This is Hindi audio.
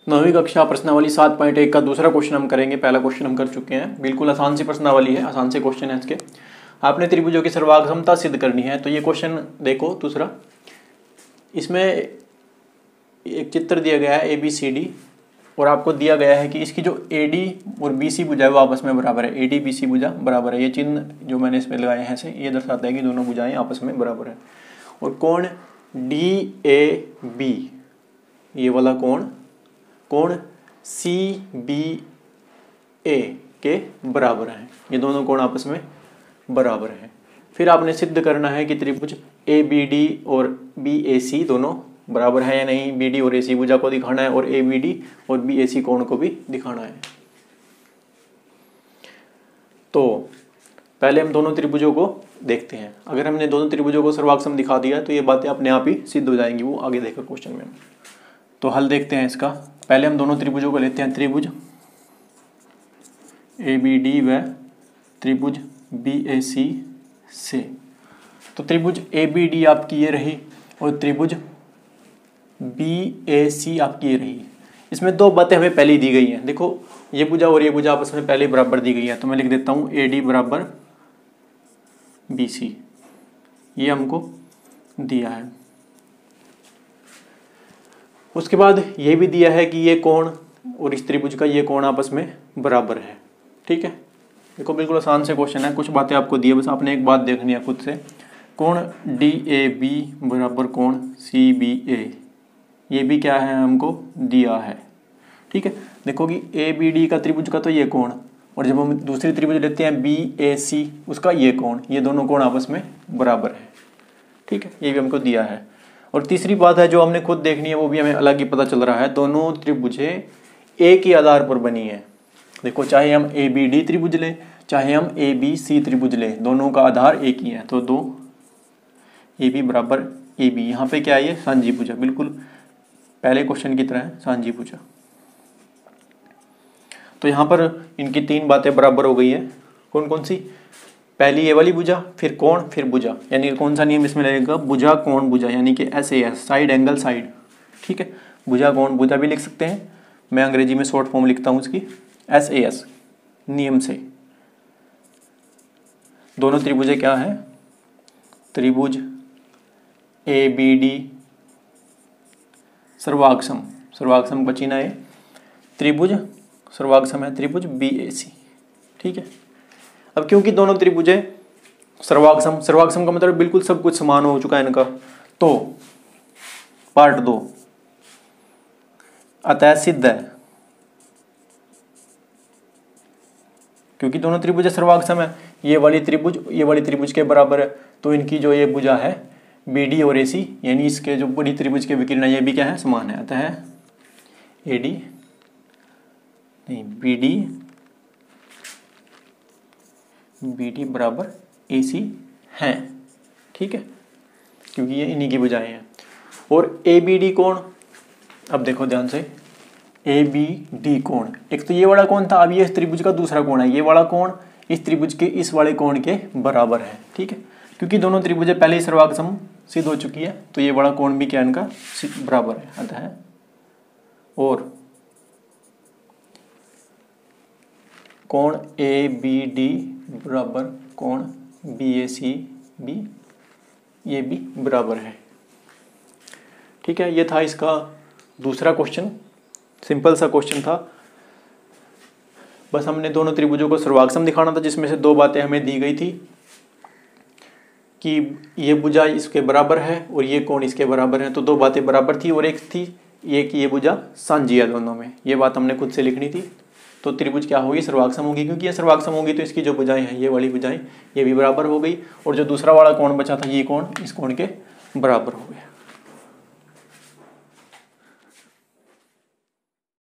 9वीं कक्षा प्रश्नावली 7.1 का दूसरा क्वेश्चन हम करेंगे। पहला क्वेश्चन हम कर चुके हैं, बिल्कुल आसान सी प्रश्नावली है, आसान से क्वेश्चन है इसके। आपने त्रिभुजों की सर्वांग समता सिद्ध करनी है। तो ये क्वेश्चन देखो दूसरा, इसमें एक चित्र दिया गया है ABCD और आपको दिया गया है कि इसकी जो AD और BC भुजा है वो आपस में बराबर है। AD BC भुजा बराबर है। ये चिन्ह जो मैंने इसमें लगाए हैं से ये दर्शाता है कि दोनों भुजाएं आपस में बराबर है। और कोण DAB, ये वाला कोण CBA के बराबर है। ये दोनों कोण आपस में बराबर हैं। फिर आपने सिद्ध करना है कि त्रिभुज ABD और BAC दोनों बराबर है या नहीं। BD और AC भुजा को दिखाना है और ABD और BAC कोण को भी दिखाना है। तो पहले हम दोनों त्रिभुजों को देखते हैं। अगर हमने दोनों त्रिभुजों को सर्वाक्षम दिखा दिया तो ये बातें अपने आप ही सिद्ध हो जाएंगी, वो आगे देखो क्वेश्चन में। तो हल देखते हैं इसका। पहले हम दोनों त्रिभुजों को लेते हैं, त्रिभुज ABD व त्रिभुज BAC से। तो त्रिभुज ABD आपकी ये रही और त्रिभुज BAC आपकी ये रही। इसमें दो बातें हमें पहले दी गई हैं। देखो ये भुजा और ये भुजा आपस में पहले बराबर दी गई है। तो मैं लिख देता हूँ AD बराबर BC, ये हमको दिया है। उसके बाद ये भी दिया है कि ये कोण और इस त्रिभुज का ये कोण आपस में बराबर है। ठीक है, देखो बिल्कुल आसान से क्वेश्चन है, कुछ बातें आपको दी है, बस आपने एक बात देखनी है खुद से। कोण DAB बराबर कोण CBA, ये भी क्या है हमको दिया है। ठीक है, देखो कि ABD का त्रिभुज का तो ये कोण और जब हम दूसरी त्रिभुज लेते हैं BAC उसका ये कोण, ये दोनों कोण आपस में बराबर है। ठीक है, ये भी हमको दिया है। और तीसरी बात है जो हमने खुद देखनी है, वो भी हमें अलग ही पता चल रहा है। दोनों त्रिभुजें एक ही आधार पर बनी है। देखो चाहे हम ABD त्रिभुज लें चाहे हम ABC त्रिभुज लें, दोनों का आधार एक ही है। तो दो AB बराबर AB, यहाँ पे क्या है ये सांझी भुजा, बिल्कुल पहले क्वेश्चन की तरह है सांझी भुजा। तो यहाँ पर इनकी तीन बातें बराबर हो गई है। कौन कौन सी? पहली ये वाली भुजा, फिर कोण, फिर भुजा। यानी कौन सा नियम इसमें लगेगा? भुजा कोण भुजा, यानी कि SAS, साइड एंगल साइड। ठीक है, भुजा कोण भुजा भी लिख सकते हैं। मैं अंग्रेजी में शॉर्ट फॉर्म लिखता हूँ इसकी SAS नियम से। दोनों त्रिभुजें क्या है? त्रिभुज ABD सर्वाक्षम, सर्वाक्षम का चिन्ह है। त्रिभुज सर्वाक्षम है त्रिभुज BAC। ठीक है, अब क्योंकि दोनों त्रिभुजें सर्वाक्षम, सर्वाक्षम का मतलब बिल्कुल सब कुछ समान हो चुका है इनका। तो पार्ट 2, अतः सिद्ध है, क्योंकि दोनों त्रिभुजें सर्वाक्षम है। ये वाली त्रिभुज के बराबर है। तो इनकी जो ये भुजा है BD और AC, यानी इसके जो बड़ी त्रिभुज के विकर्ण ये भी क्या है? समान है। अतः BD बराबर AC है। ठीक है, क्योंकि ये इन्हीं की भुजाएं हैं। और ABD कोण, अब देखो ध्यान से, ABD कोण, एक तो ये वाला कोण था, अब ये इस त्रिभुज का दूसरा कोण है। ये वाला कोण इस त्रिभुज के इस वाले कोण के बराबर है। ठीक है, क्योंकि दोनों त्रिभुजें पहले ही सर्वाक्षम सिद्ध हो चुकी है, तो ये वाला कोण भी क्या इनका बराबर है। अतः और कोण ABD बराबर कोण BAC भी, ये भी बराबर है। ठीक है, ये था इसका दूसरा क्वेश्चन। सिंपल सा क्वेश्चन था, बस हमने दोनों त्रिभुजों को सर्वाक्षम दिखाना था, जिसमें से दो बातें हमें दी गई थी कि ये भुजा इसके बराबर है और ये कोण इसके बराबर है। तो दो बातें बराबर थी और एक थी ये कि ये भुजा सांझी है दोनों में। ये बात हमने खुद से लिखनी थी। तो त्रिभुज क्या होगी? सर्वाक्षम होगी, क्योंकि ये सर्वाक्षम होगी तो इसकी जो भुजाएं हैं ये वाली भुजाएं ये भी बराबर हो गई। और जो दूसरा वाला कोण बचा था ये कोण इस कोण के बराबर हो गया।